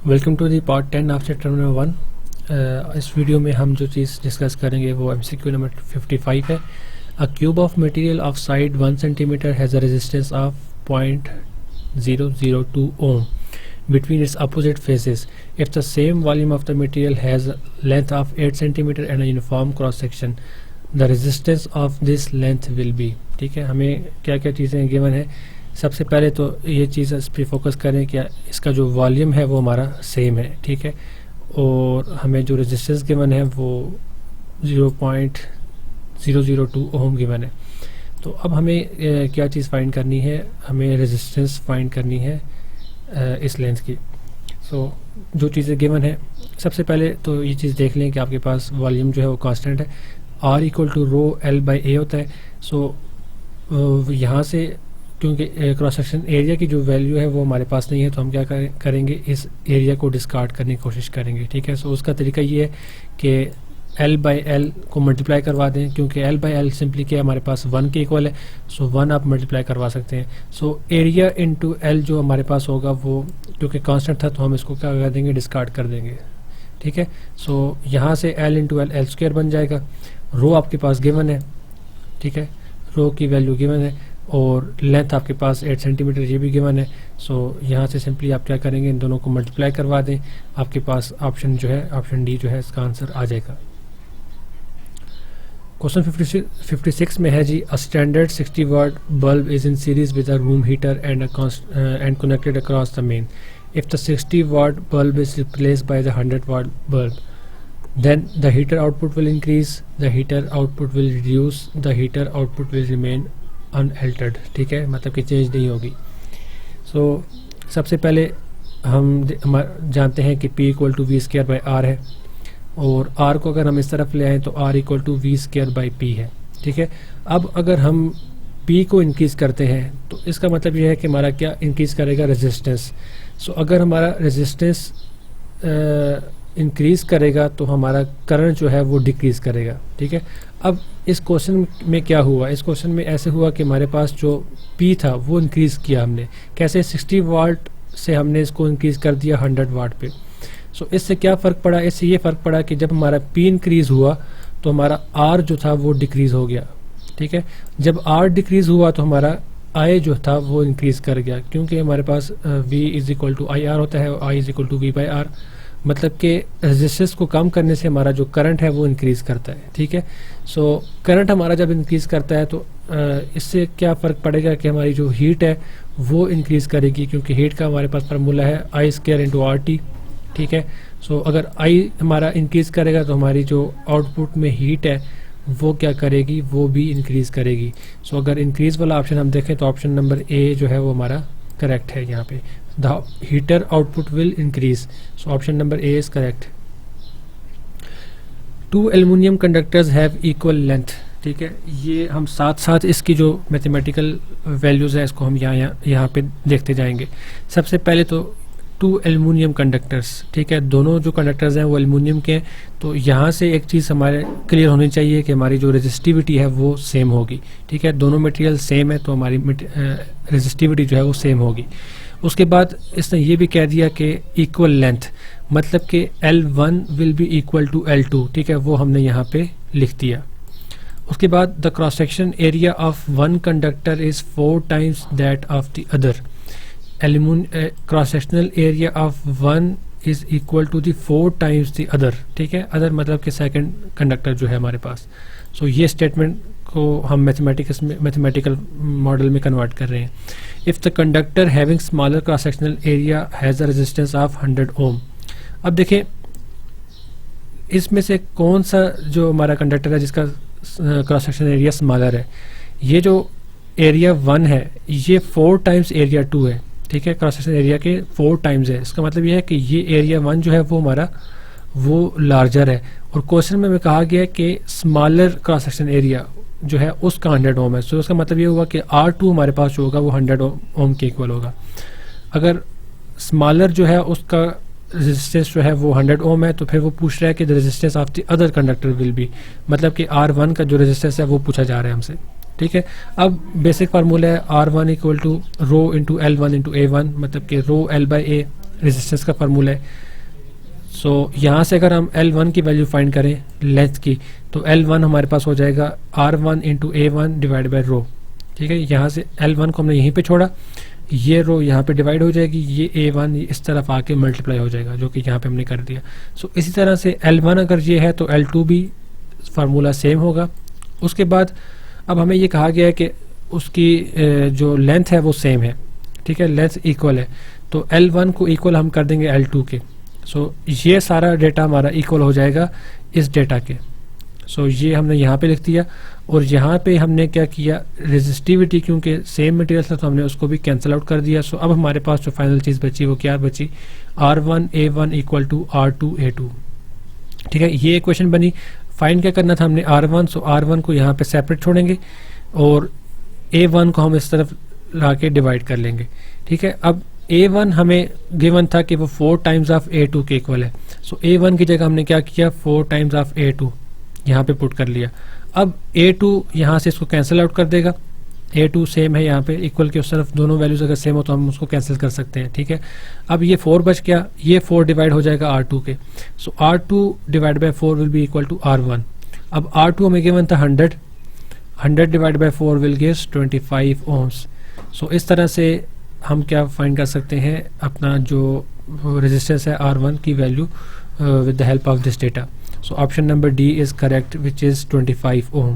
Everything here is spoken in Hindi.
Welcome to the part 10 of chapter number 1। इस वीडियो में हम जो चीज़ डिस्कस करेंगे वो एमसीक्यू नंबर 55 है। A cube of material of side 1 centimetre has a resistance of 0.002 ohm between its opposite faces. If the same volume of the material has a length of 8 centimeter and a uniform cross section, the resistance of this length will be। ठीक है, हमें क्या क्या चीज़ें गिवन है। सबसे पहले तो ये चीज़ इस पर फोकस करें कि इसका जो वॉल्यूम है वो हमारा सेम है, ठीक है, और हमें जो रेजिस्टेंस गिवन है वो 0.002 ओम गिवन है। तो अब हमें क्या चीज़ फाइंड करनी है, हमें रेजिस्टेंस फाइंड करनी है इस लेंथ की। जो चीज़ें गिवन है, सबसे पहले तो ये चीज़ देख लें कि आपके पास वॉल्यूम जो है वो कांस्टेंट है, R equal to rho L by A होता है। यहाँ से क्योंकि क्रॉस सेक्शन एरिया की जो वैल्यू है वो हमारे पास नहीं है, तो हम क्या करेंगे, इस एरिया को डिस्कार्ड करने की कोशिश करेंगे, ठीक है। उसका तरीका ये है कि L बाई एल को मल्टीप्लाई करवा दें, क्योंकि L बाई एल सिंपली क्या हमारे पास 1 के इक्वल है, 1 आप मल्टीप्लाई करवा सकते हैं। एरिया इंटू L जो हमारे पास होगा वो क्योंकि कांस्टेंट था तो हम इसको क्या कर देंगे, डिस्कार्ड कर देंगे, ठीक है। यहाँ से L into L L square बन जाएगा। रो आपके पास गिवन है, ठीक है, रो की वैल्यू गिवन है, और लेंथ आपके पास 8 सेंटीमीटर ये भी गिवन है। यहाँ से सिंपली आप क्या करेंगे, इन दोनों को मल्टीप्लाई करवा दें, आपके पास ऑप्शन जो है, ऑप्शन डी जो है इसका आंसर आ जाएगा। क्वेश्चन 56 में है जी, a standard 60 watt bulb is in series with a room heater and connected across the main. If the 60 watt bulb is replaced by the 100 watt bulb, then the heater output will increase, the heater output will reduce, the heater output will remain unaltered। ठीक है, मतलब कि चेंज नहीं होगी। सबसे पहले हम जानते हैं कि P equal to V square by R है, और R को अगर हम इस तरफ ले आएँ तो R equal to V square by P है, ठीक है। अब अगर हम P को इंक्रीज़ करते हैं तो इसका मतलब यह है कि हमारा क्या इंक्रीज़ करेगा, रेजिस्टेंस। अगर हमारा रेजिस्टेंस इंक्रीज़ करेगा तो हमारा करंट जो है वो डिक्रीज़ करेगा, ठीक है। अब इस क्वेश्चन में क्या हुआ, इस क्वेश्चन में ऐसे हुआ कि हमारे पास जो P था वो इंक्रीज़ किया हमने, कैसे, 60 वाट से हमने इसको इंक्रीज़ कर दिया 100 वाट पे। इससे क्या फ़र्क पड़ा, इससे ये फ़र्क पड़ा कि जब हमारा P इंक्रीज़ हुआ तो हमारा R जो था वो डिक्रीज़ हो गया, ठीक है। जब R डिक्रीज़ हुआ तो हमारा I जो था वो इंक्रीज़ कर गया, क्योंकि हमारे पास V is equal to I R होता है, और I is equal to V by R. मतलब कि रेजिस्टेंस को कम करने से हमारा जो करंट है वो इंक्रीज़ करता है, ठीक है। करंट हमारा जब इंक्रीज़ करता है तो इससे क्या फ़र्क पड़ेगा कि हमारी जो हीट है वो इंक्रीज़ करेगी, क्योंकि हीट का हमारे पास फार्मूला है I square into R T, ठीक है। अगर I हमारा इंक्रीज़ करेगा तो हमारी जो आउटपुट में हीट है वो क्या करेगी, वो भी इंक्रीज़ करेगी। अगर इंक्रीज़ वाला ऑप्शन हम देखें तो ऑप्शन नंबर ए जो है वो हमारा करेक्ट है। यहाँ पे the heater output will increase, option number A is correct. 2 aluminium conductors have equal length, ठीक है। ये हम साथ साथ इसकी जो मैथमेटिकल वैल्यूज़ है इसको हम यहाँ पे देखते जाएंगे। सबसे पहले तो 2 एल्युमिनियम कंडक्टर्स, ठीक है, दोनों जो कंडक्टर्स हैं वो एल्युमिनियम के हैं। तो यहाँ से एक चीज़ हमारे क्लियर होनी चाहिए कि हमारी जो रेजिस्टिविटी है वो सेम होगी, ठीक है। दोनों मटेरियल सेम है तो हमारी रेजिस्टिविटी जो है वो सेम होगी। उसके बाद इसने ये भी कह दिया कि इक्वल लेंथ, मतलब कि L1 will be equal to L2, ठीक है, वो हमने यहाँ पे लिख दिया। उसके बाद the cross section area of one conductor is 4 times that of the other. Cross sectional area of one is equal to the 4 times the other, ठीक है। अदर मतलब कि सेकंड कंडक्टर जो है हमारे पास। ये स्टेटमेंट को हम मैथमेटिकल मॉडल में कन्वर्ट कर रहे हैं। If the conductor having smaller cross sectional area has a resistance of 100 ओम। अब देखें इसमें से कौन सा जो हमारा कंडक्टर है जिसका क्रॉस सेक्शनल एरिया स्मॉलर है। ये जो एरिया 1 है ये 4 टाइम्स एरिया 2 है, ठीक है, क्रॉस सेक्शनल एरिया के 4 टाइम्स है। इसका मतलब ये है कि ये एरिया 1 जो है वो हमारा वो लार्जर है, और क्वेश्चन में कहा गया है कि स्मॉलर क्रॉस सेक्शन एरिया जो है उसका 100 ओम है। उसका मतलब ये हुआ कि R2 हमारे पास जो होगा वो 100 ओम के इक्वल होगा। अगर स्मॉलर जो है उसका रेजिस्टेंस जो है वो 100 ओम है तो फिर वो पूछ रहा है कि the resistance of the other conductor will be, मतलब कि R1 का जो रेजिस्टेंस है वो पूछा जा रहा है हमसे, ठीक है। अब बेसिक फार्मूला है R1 equal to rho into L1 into A1, मतलब कि rho L by A resistance का फार्मूला है। सो यहाँ से अगर हम L1 की वैल्यू फाइंड करें लेंथ की, तो L1 हमारे पास हो जाएगा R1 into A1 divide by rho. ठीक है, यहाँ से L1 को हमने यहीं पे छोड़ा, ये रो यहाँ पे डिवाइड हो जाएगी, ये A1 इस तरफ आके मल्टीप्लाई हो जाएगा, जो कि यहाँ पे हमने कर दिया। सो इसी तरह से L1 अगर ये है तो L2 भी फार्मूला सेम होगा। उसके बाद अब हमें ये कहा गया है कि उसकी जो लेंथ है वो सेम है। ठीक है, लेंथ इक्वल है, तो L1 को इक्वल हम कर देंगे L2 के। सो ये सारा डेटा हमारा इक्वल हो जाएगा इस डेटा के। सो ये हमने यहाँ पे लिख दिया, और यहाँ पे हमने क्या किया, रेजिस्टिविटी क्योंकि सेम मटेरियल था तो हमने उसको भी कैंसिल आउट कर दिया। सो अब हमारे पास जो फाइनल चीज़ बची वो क्या बची, R1 A1 equal to R2 A2। ठीक है, ये इक्वेशन बनी। फाइंड क्या करना था हमने, R1। सो R1 को यहाँ पे सेपरेट छोड़ेंगे और A1 को हम इस तरफ ला के डिवाइड कर लेंगे। ठीक है, अब A1 हमें गिवन था कि वो 4 टाइम्स ऑफ A2 के इक्वल है। सो A1 की जगह हमने क्या किया, 4 टाइम्स ऑफ A2 यहाँ पे पुट कर लिया। अब A2 यहाँ से इसको कैंसिल आउट कर देगा, A2 सेम है यहाँ पे इक्वल के उस तरफ, दोनों वैल्यूज अगर सेम हो तो हम उसको कैंसिल कर सकते हैं। ठीक है, अब ये 4 बच गया, ये 4 डिवाइड हो जाएगा R2 के। So R2 divide by 4 will be equal to R1। अब R2 हमें गिवन था 100 divide by 4 will gives 25 ohms। सो इस तरह से हम क्या फाइंड कर सकते हैं, अपना जो रेजिस्टेंस है R1 की value with the help of this data. So option number D is correct, which is 25 ohm.